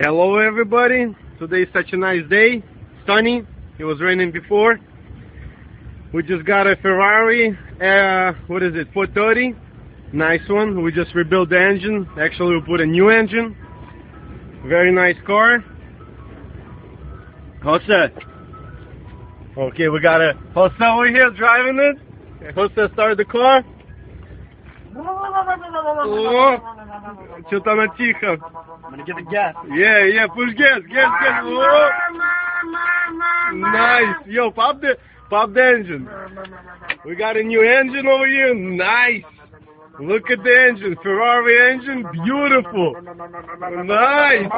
Hello everybody, today is such a nice day, sunny, it was raining before. We just got a Ferrari, what is it, 430, nice one. We just rebuilt the engine, actually we put a new engine, very nice car. Jose, okay, we got a Jose over here driving it. Jose started the car. Что-то она тихо. I'm gonna give it gas. Yeah, push gas. Oh. Nice. Yo, pop the engine. We got a new engine over here. Nice. Look at the engine. Ferrari engine. Beautiful. Nice.